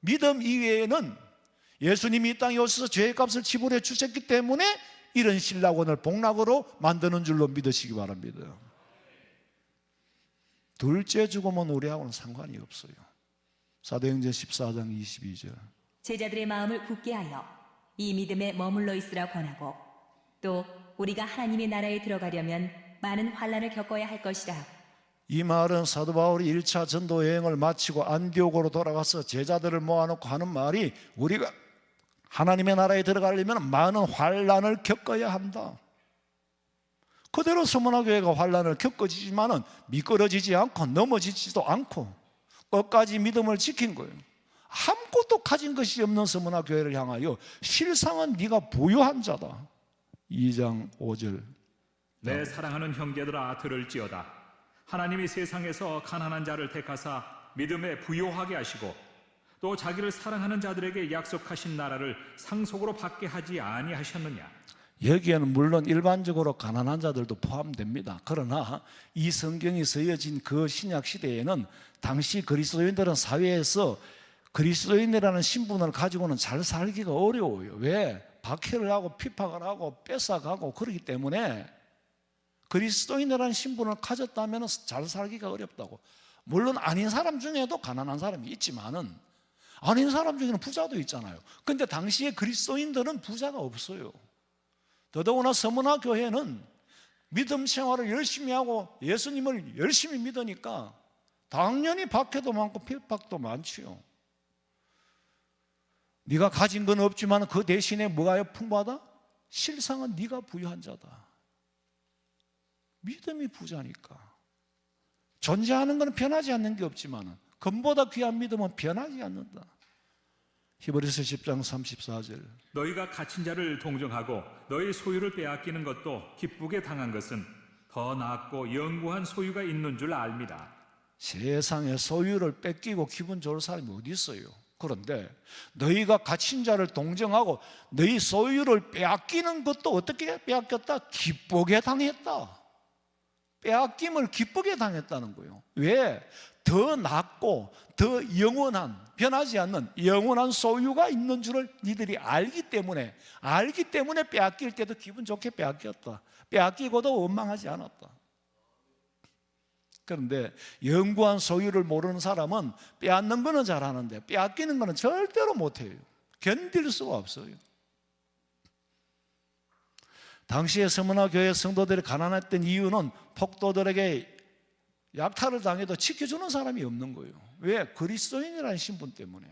이외에는, 예수님이 이 땅에 오셔서 죄의 값을 지불해 주셨기 때문에 이런 신라군을 복락으로 만드는 줄로 믿으시기 바랍니다. 둘째 죽음은 우리하고는 상관이 없어요. 사도행전 14장 22절. 제자들의 마음을 굳게 하여 이 믿음에 머물러 있으라 권하고, 또 우리가 하나님의 나라에 들어가려면 많은 환난을 겪어야 할 것이라. 이 말은 사도 바울이 1차 전도 여행을 마치고 안디옥으로 돌아가서 제자들을 모아놓고 하는 말이 우리가 하나님의 나라에 들어가려면 많은 환난을 겪어야 한다. 그대로 서문화 교회가 환난을 겪어지지만은 미끄러지지 않고 넘어지지도 않고 끝까지 믿음을 지킨 거예요. 아무것도 가진 것이 없는 서문화 교회를 향하여 실상은 네가 부유한 자다. 2장 5절. 내 사랑하는 형제들아 들을지어다. 하나님이 세상에서 가난한 자를 택하사 믿음에 부요하게 하시고 또 자기를 사랑하는 자들에게 약속하신 나라를 상속으로 받게 하지 아니하셨느냐. 여기에는 물론 일반적으로 가난한 자들도 포함됩니다. 그러나 이 성경이 쓰여진 그 신약 시대에는 당시 그리스도인들은 사회에서 그리스도인이라는 신분을 가지고는 잘 살기가 어려워요. 왜? 박해를 하고 핍박을 하고 뺏어가고 그러기 때문에 그리스도인이라는 신분을 가졌다면 잘 살기가 어렵다고. 물론 아닌 사람 중에도 가난한 사람이 있지만은 아닌 사람 중에는 부자도 있잖아요. 근데 당시에 그리스도인들은 부자가 없어요. 더더구나 서문화 교회는 믿음 생활을 열심히 하고 예수님을 열심히 믿으니까 당연히 박해도 많고 핍박도 많지요. 네가 가진 건 없지만 그 대신에 뭐가 풍부하다? 실상은 네가 부유한 자다. 믿음이 부자니까. 존재하는 건 변하지 않는 게 없지만 금보다 귀한 믿음은 변하지 않는다. 히브리서 10장 34절. 너희가 갇힌 자를 동정하고 너희 소유를 빼앗기는 것도 기쁘게 당한 것은 더 낫고 영구한 소유가 있는 줄 압니다. 세상에 소유를 뺏기고 기분 좋을 사람이 어디 있어요? 그런데 너희가 갇힌 자를 동정하고 너희 소유를 빼앗기는 것도 어떻게 빼앗겼다? 기쁘게 당했다. 빼앗김을 기쁘게 당했다는 거예요. 왜? 더 낫고 더 영원한, 변하지 않는 영원한 소유가 있는 줄을 니들이 알기 때문에 빼앗길 때도 기분 좋게 빼앗겼다. 빼앗기고도 원망하지 않았다. 그런데 영구한 소유를 모르는 사람은 빼앗는 거는 잘하는데 빼앗기는 거는 절대로 못해요. 견딜 수가 없어요. 당시에 서문화 교회 성도들이 가난했던 이유는 폭도들에게 약탈을 당해도 지켜주는 사람이 없는 거예요. 왜? 그리스도인이라는 신분 때문에.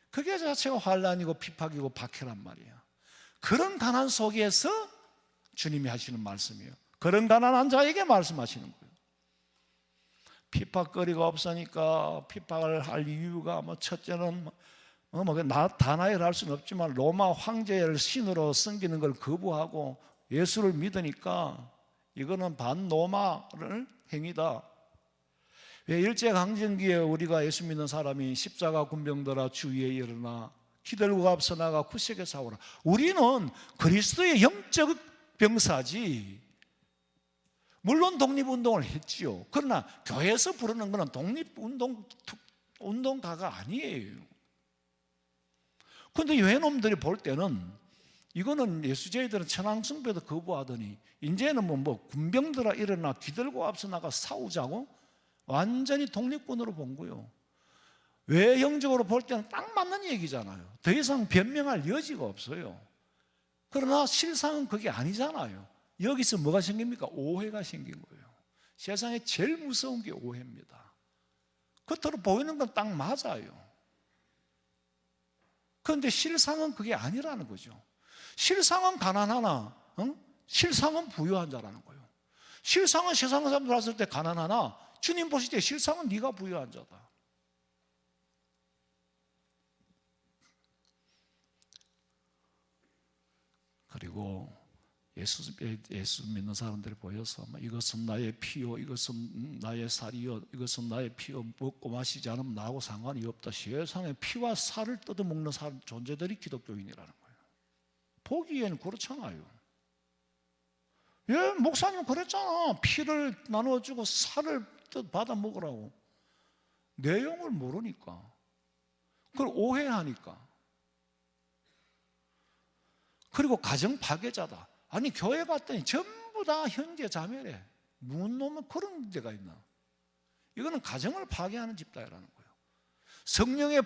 그게 자체가 환난이고 핍박이고 박해란 말이야. 그런 가난 속에서 주님이 하시는 말씀이에요. 그런 가난한 자에게 말씀하시는 거예요. 핍박거리가 없으니까 핍박을 할 이유가 첫째는 다나이를 할 수는 없지만 로마 황제를 신으로 섬기는 걸 거부하고 예수를 믿으니까 이거는 반로마를 행위다. 왜? 일제강점기에 우리가 예수 믿는 사람이 십자가 군병들아 주위에 일어나 기들고 앞서 나가 구세게 싸우라. 우리는 그리스도의 영적 병사지. 물론 독립운동을 했지요. 그러나 교회에서 부르는 것은 독립운동가가 아니에요. 그런데 유해놈들이 볼 때는 이거는 예수제이들은 천황숭배도 거부하더니 이제는 뭐 군병들아 일어나 기들고 앞서 나가 싸우자고 완전히 독립군으로 본 거예요. 외형적으로 볼 때는 딱 맞는 얘기잖아요. 더 이상 변명할 여지가 없어요. 그러나 실상은 그게 아니잖아요. 여기서 뭐가 생깁니까? 오해가 생긴 거예요. 세상에 제일 무서운 게 오해입니다. 겉으로 보이는 건 딱 맞아요. 그런데 실상은 그게 아니라는 거죠. 실상은 가난하나 실상은 부유한 자라는 거예요. 실상은 세상 사람들 봤을 때 가난하나 주님 보실 때 실상은 네가 부유한 자다. 그리고 예수 믿는 사람들이 보여서 이것은 나의 피요, 이것은 나의 살이요, 이것은 나의 피요, 먹고 마시지 않으면 나하고 상관이 없다. 세상에 피와 살을 뜯어먹는 존재들이 기독교인이라는 거예요. 보기에는 그렇잖아요. 예, 목사님 그랬잖아. 피를 나눠주고 살을 받아 먹으라고. 내용을 모르니까, 그걸 오해하니까. 그리고 가정 파괴자다. 아니 교회 갔더니 전부 다 형제 자매래. 무슨 놈은 그런 데가 있나? 이거는 가정을 파괴하는 집단이라는 거예요. 성령에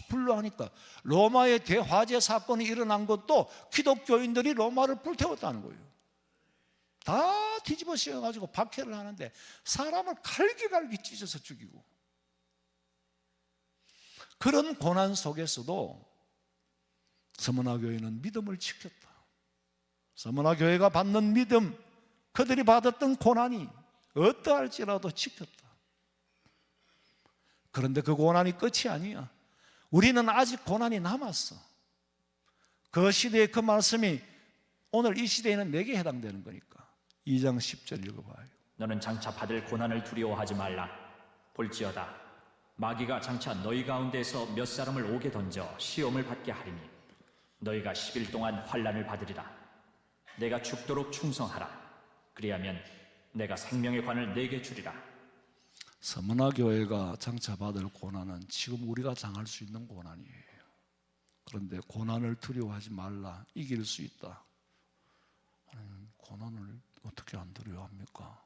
불러 하니까 로마의 대화재 사건이 일어난 것도 기독교인들이 로마를 불태웠다는 거예요. 다 뒤집어 씌워가지고 박해를 하는데 사람을 갈기갈기 찢어서 죽이고, 그런 고난 속에서도 서머나 교회는 믿음을 지켰다. 서머나 교회가 받는 믿음, 그들이 받았던 고난이 어떠할지라도 지켰다. 그런데 그 고난이 끝이 아니야. 우리는 아직 고난이 남았어. 그 시대의 그 말씀이 오늘 이 시대에는 내게 해당되는 거니까 2장 10절 읽어봐요. 너는 장차 받을 고난을 두려워하지 말라. 볼지어다 마귀가 장차 너희 가운데서 몇 사람을 오게 던져 시험을 받게 하리니 너희가 10일 동안 환난을 받으리라. 내가 죽도록 충성하라. 그리하면 내가 생명의 관을 내게 주리라. 서머나 교회가 장차 받을 고난은 지금 우리가 당할 수 있는 고난이에요. 그런데 고난을 두려워하지 말라. 이길 수 있다. 고난을 어떻게 안 두려워합니까?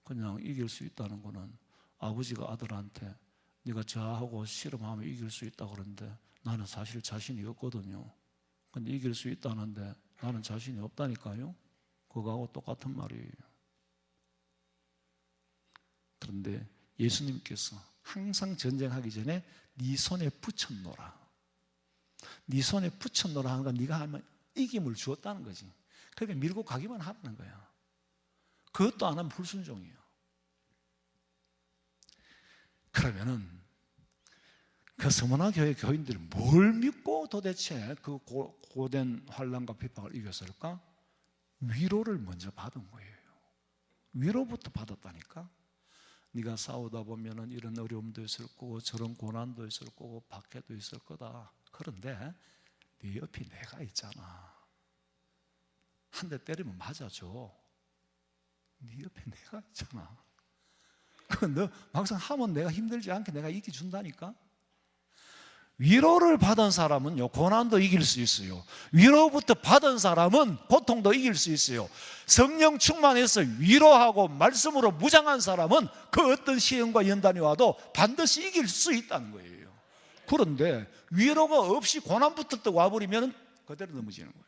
그냥 이길 수 있다는 거는 아버지가 아들한테 네가 저하고 씨름하면 이길 수 있다 그러는데 나는 사실 자신이 없거든요. 근데 이길 수 있다는데 나는 자신이 없다니까요. 그거하고 똑같은 말이에요. 그런데 예수님께서 항상 전쟁하기 전에 네 손에 붙였노라. 네 손에 붙였노라 하는 건 네가 하면 이김을 주었다는 거지. 그러니까 밀고 가기만 하라는 거야. 그것도 안 하면 불순종이에요. 그러면은 그 서머나 교회 교인들이 뭘 믿고 도대체 그 고된 환난과 핍박을 이겼을까? 위로를 먼저 받은 거예요. 위로부터 받았다니까. 네가 싸우다 보면은 이런 어려움도 있을 거고 저런 고난도 있을 거고 박해도 있을 거다. 그런데 네 옆에 내가 있잖아. 한 대 때리면 맞아줘. 네 옆에 내가 있잖아. 그 너 막상 하면 내가 힘들지 않게 내가 이겨준다니까. 위로를 받은 사람은요 고난도 이길 수 있어요. 위로부터 받은 사람은 고통도 이길 수 있어요. 성령 충만해서 위로하고 말씀으로 무장한 사람은 그 어떤 시험과 연단이 와도 반드시 이길 수 있다는 거예요. 그런데 위로가 없이 고난부터 또 와버리면 그대로 넘어지는 거예요.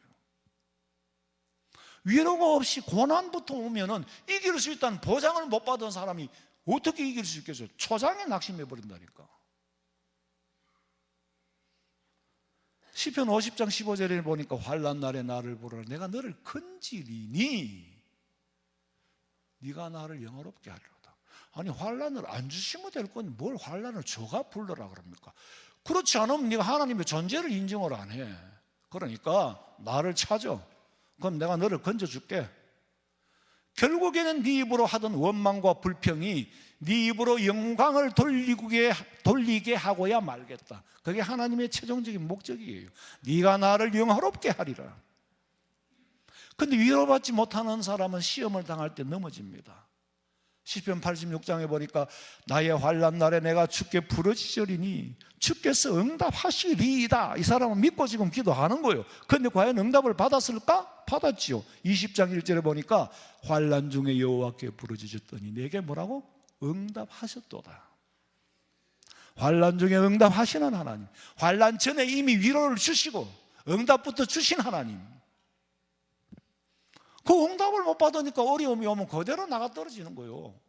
위로가 없이 고난부터 오면은 이길 수 있다는 보장을 못 받은 사람이 어떻게 이길 수 있겠어요? 초장에 낙심해 버린다니까. 시편 50장 15절에 보니까 환난 날에 나를 부르라. 내가 너를 건지리니 네가 나를 영화롭게 하리로다. 아니 환난을 안 주시면 될 건 뭘 환난을 줘가 불러라 그럽니까? 그렇지 않으면 네가 하나님의 존재를 인정을 안 해. 그러니까 나를 찾아. 그럼 내가 너를 건져줄게. 결국에는 네 입으로 하던 원망과 불평이 네 입으로 영광을 돌리게 하고야 말겠다. 그게 하나님의 최종적인 목적이에요. 네가 나를 영화롭게 하리라. 그런데 위로받지 못하는 사람은 시험을 당할 때 넘어집니다. 시편 86장에 보니까 나의 환난 날에 내가 주께 부르짖으리니 주께서 응답하시리이다. 이 사람은 믿고 지금 기도하는 거예요. 그런데 과연 응답을 받았을까? 받았지요. 20장 1절에 보니까 환난 중에 여호와께 부르짖었더니 내게 뭐라고? 응답하셨도다. 환난 중에 응답하시는 하나님, 환난 전에 이미 위로를 주시고 응답부터 주신 하나님. 그 응답을 못 받으니까 어려움이 오면 그대로 나가 떨어지는 거예요.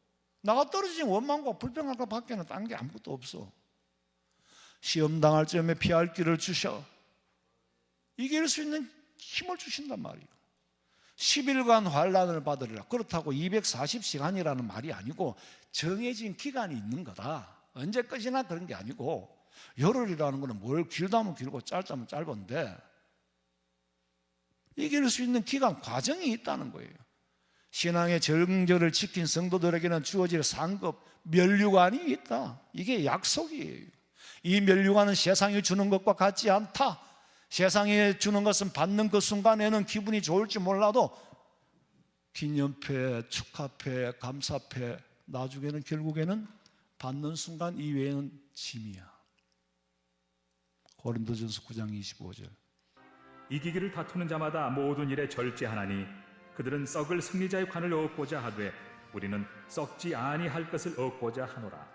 나가 떨어지면 원망과 불평할 것 밖에는 딴 게 아무것도 없어. 시험 당할 점에 피할 길을 주셔 이길 수 있는 힘을 주신단 말이에요. 10일간 환난을 받으리라. 그렇다고 240시간이라는 말이 아니고 정해진 기간이 있는 거다. 언제까지나 그런 게 아니고 열흘이라는 거는 뭘 길다면 길고 짧다면 짧은데 이길 수 있는 기간 과정이 있다는 거예요. 신앙의 정절을 지킨 성도들에게는 주어질 상급 면류관이 있다. 이게 약속이에요. 이 면류관은 세상이 주는 것과 같지 않다. 세상에 주는 것은 받는 그 순간에는 기분이 좋을지 몰라도 기념패, 축하패, 감사패 나중에는 결국에는 받는 순간 이외에는 짐이야. 고린도전서 9장 25절. 이기기를 다투는 자마다 모든 일에 절제하나니 그들은 썩을 승리자의 관을 얻고자 하되 우리는 썩지 아니할 것을 얻고자 하노라.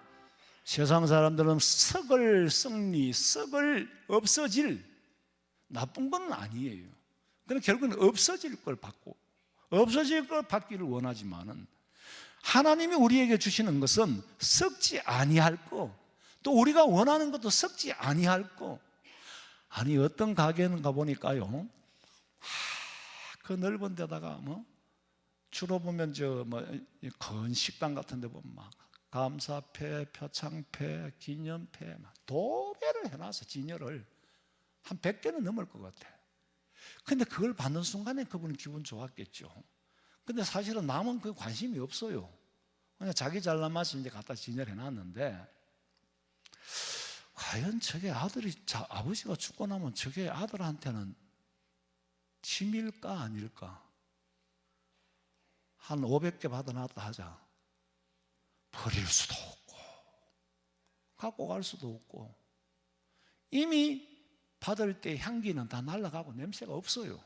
세상 사람들은 썩을 승리, 썩을 없어질 나쁜 건 아니에요. 그럼 결국은 없어질 걸 받고 없어질 것 받기를 원하지만은 하나님이 우리에게 주시는 것은 썩지 아니할 거, 또 우리가 원하는 것도 썩지 아니할 거. 아니 어떤 가게는 가보니까요, 그 넓은 데다가 주로 보면 큰 식당 같은 데 보면 막 감사패, 표창패, 기념패 막 도배를 해놔서 진열을 한 100개는 넘을 것 같아. 근데 그걸 받는 순간에 그분은 기분 좋았겠죠. 근데 사실은 남은 그 관심이 없어요. 그냥 자기 잘난 맛이 이제 갖다 진열해 놨는데, 과연 저게 아버지가 죽고 나면 저게 아들한테는 짐일까 아닐까? 한 500개 받아놨다 하자. 버릴 수도 없고 갖고 갈 수도 없고, 이미 받을 때 향기는 다 날아가고 냄새가 없어요.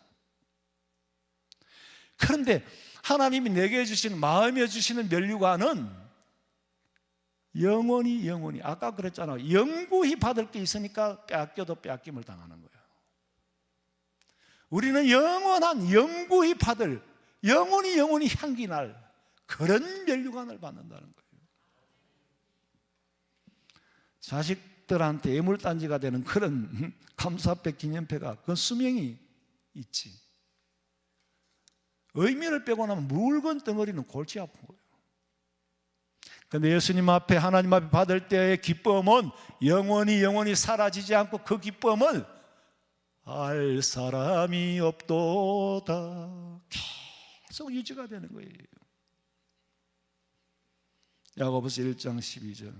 그런데 하나님이 내게 주신, 마음에 주시는 면류관은 영원히 아까 그랬잖아요. 영구히 받을 게 있으니까 빼앗겨도 빼앗김을 당하는 거예요. 우리는 영원히 받을, 영원히 향기 날 그런 면류관을 받는다는 거예요. 자식들한테 애물단지가 되는 그런 감사패, 기념패가 그 수명이 있지. 의미를 빼고 나면 물건 덩어리는 골치 아픈 거예요. 그런데 예수님 앞에, 하나님 앞에 받을 때의 기쁨은 영원히 사라지지 않고, 그 기쁨을 알 사람이 없도다 계속 유지가 되는 거예요. 야고보서 1장 12절.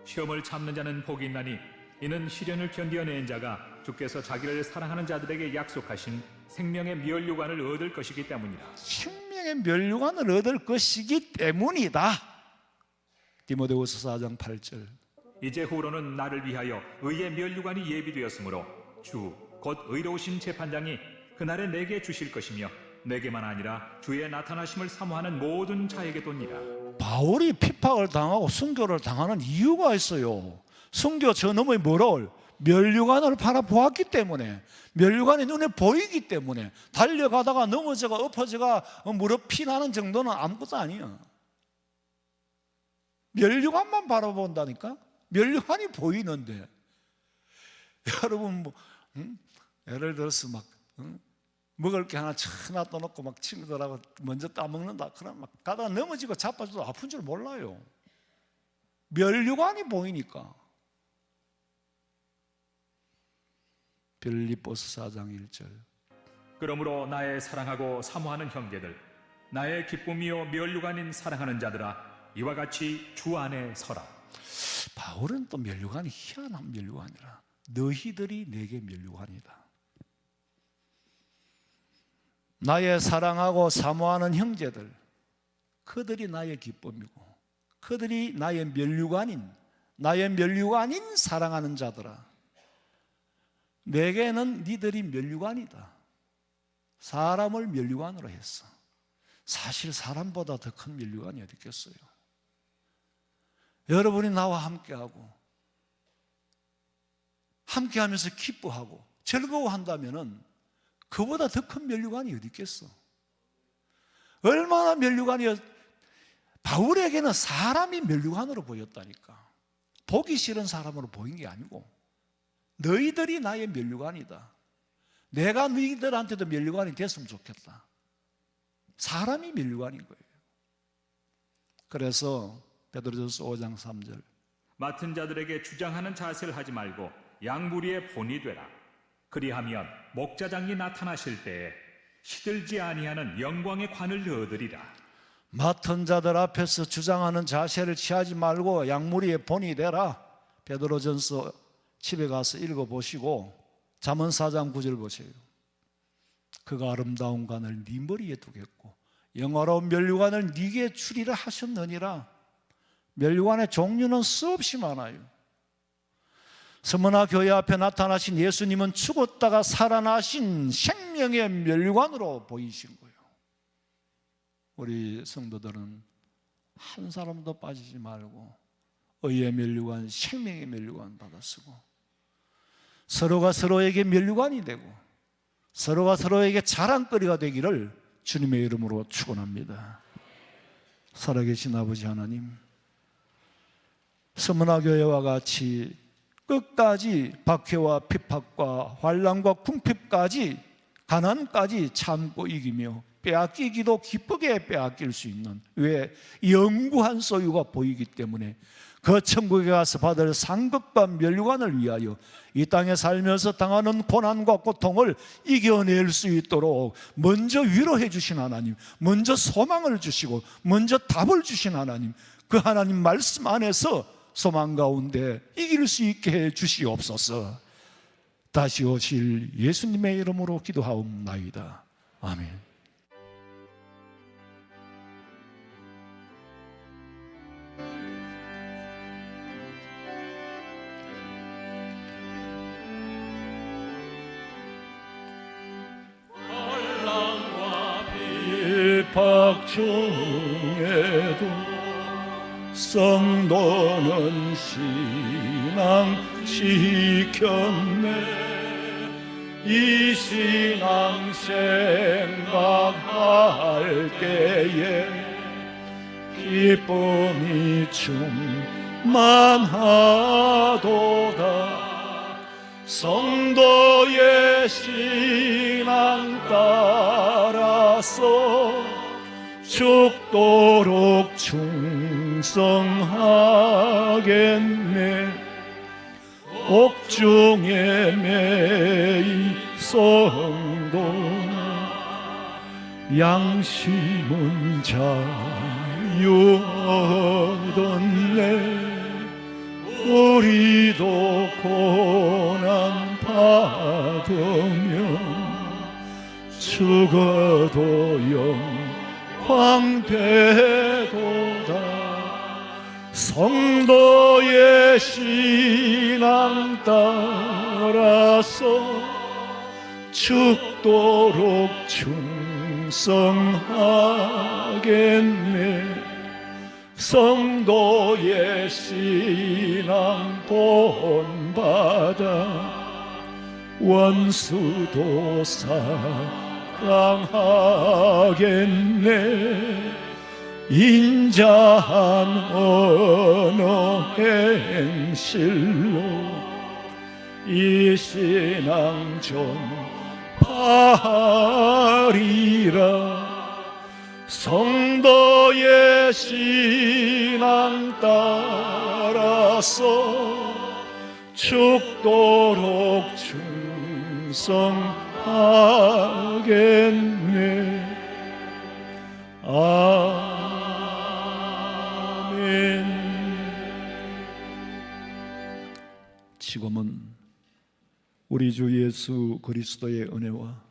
시험을 참는 자는 복이 있나니 이는 시련을 견디어낸 자가 주께서 자기를 사랑하는 자들에게 약속하신 생명의 면류관을 얻을 것이기 때문이라. 생명의 면류관을 얻을 것이기 때문이다. 디모데후서 4장 8절. 이제 후로는 나를 위하여 의의 면류관이 예비되었으므로 주 곧 의로우신 재판장이 그날에 내게 주실 것이며 내게만 아니라 주의 나타나심을 사모하는 모든 자에게도니라. 바울이 핍박을 당하고 순교를 당하는 이유가 있어요. 순교 저놈의 뭐를? 면류관을 바라보았기 때문에, 면류관이 눈에 보이기 때문에. 달려가다가 넘어져가 엎어져가 무릎 피 나는 정도는 아무것도 아니야. 면류관만 바라본다니까. 면류관이 보이는데 여러분 예를 들어서 막 먹을 게 하나 놔둬 놓고 막 친구들하고 먼저 따먹는다. 그럼 막 가다가 넘어지고 자빠져도 아픈 줄 몰라요. 면류관이 보이니까. 빌립보서 4장 1절. 그러므로 나의 사랑하고 사모하는 형제들, 나의 기쁨이요 면류관인 사랑하는 자들아, 이와 같이 주 안에 서라. 바울은 또 면류관이 희한한 면류관이라. 너희들이 내게 면류관이다. 나의 사랑하고 사모하는 형제들, 그들이 나의 기쁨이고 그들이 나의 면류관인 사랑하는 자들아, 내게는 니들이 면류관이다. 사람을 면류관으로 했어. 사실 사람보다 더 큰 면류관이 어디 있겠어요. 여러분이 나와 함께하면서 기뻐하고 즐거워한다면은 그보다 더 큰 면류관이 어디 있겠어. 얼마나 면류관이었. 바울에게는 사람이 면류관으로 보였다니까. 보기 싫은 사람으로 보인 게 아니고, 너희들이 나의 면류관이다. 내가 너희들한테도 면류관이 됐으면 좋겠다. 사람이 면류관인 거예요. 그래서 베드로전서 5장 3절. 맡은 자들에게 주장하는 자세를 하지 말고 양무리의 본이 되라. 그리하면 목자장이 나타나실 때에 시들지 아니하는 영광의 관을 얻으리라. 맡은 자들 앞에서 주장하는 자세를 취하지 말고 양무리의 본이 되라. 베드로전서 집에 가서 읽어보시고 잠언 4장 9절 보세요. 그가 아름다운 관을 네 머리에 두겠고 영화로운 면류관을 네게 주리라 하셨느니라. 면류관의 종류는 수없이 많아요. 스무나 교회 앞에 나타나신 예수님은 죽었다가 살아나신 생명의 면류관으로 보이신 거예요. 우리 성도들은 한 사람도 빠지지 말고 의의 면류관, 생명의 면류관 받아 쓰고, 서로가 서로에게 면류관이 되고 서로가 서로에게 자랑거리가 되기를 주님의 이름으로 축원합니다. 살아계신 아버지 하나님, 서문화교회와 같이 끝까지 박해와 핍박과 환난과 궁핍까지 가난까지 참고 이기며 빼앗기기도 기쁘게 빼앗길 수 있는, 왜? 영구한 소유가 보이기 때문에 그 천국에 가서 받을 상급과 멸관을 위하여 이 땅에 살면서 당하는 고난과 고통을 이겨낼 수 있도록 먼저 위로해 주신 하나님, 먼저 소망을 주시고 먼저 답을 주신 하나님, 그 하나님 말씀 안에서 소망 가운데 이길 수 있게 해 주시옵소서. 다시 오실 예수님의 이름으로 기도하옵나이다. 아멘. 핍박 중에도 성도는 신앙 지켰네. 이 신앙 생각할 때에 기쁨이 충만하도다. 성도의 신앙 따라서 죽도록 충성하겠네. 옥중에 매인 성도는 양심은 자유 얻었네. 우리도 고난 받으며 죽어도 영광되도다. 성도의 신앙 따라서 죽도록 충성하겠네. 성도의 신앙 본받아 원수도 사랑하겠네. 인자한 언어 행실로 이 신앙 전파하리라. 성도의 신앙 따라서 죽도록 충성하겠네. 아멘. 지금은 우리 주 예수 그리스도의 은혜와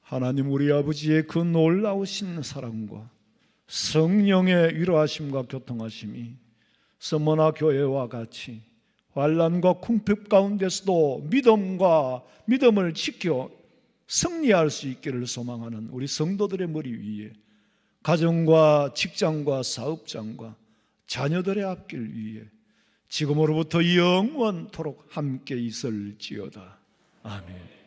하나님 우리 아버지의 그 놀라우신 사랑과 성령의 위로하심과 교통하심이 서머나 교회와 같이 환난과 궁핍 가운데서도 믿음을 지켜 승리할 수 있기를 소망하는 우리 성도들의 머리 위에, 가정과 직장과 사업장과 자녀들의 앞길 위에 지금으로부터 영원토록 함께 있을지어다. 아멘.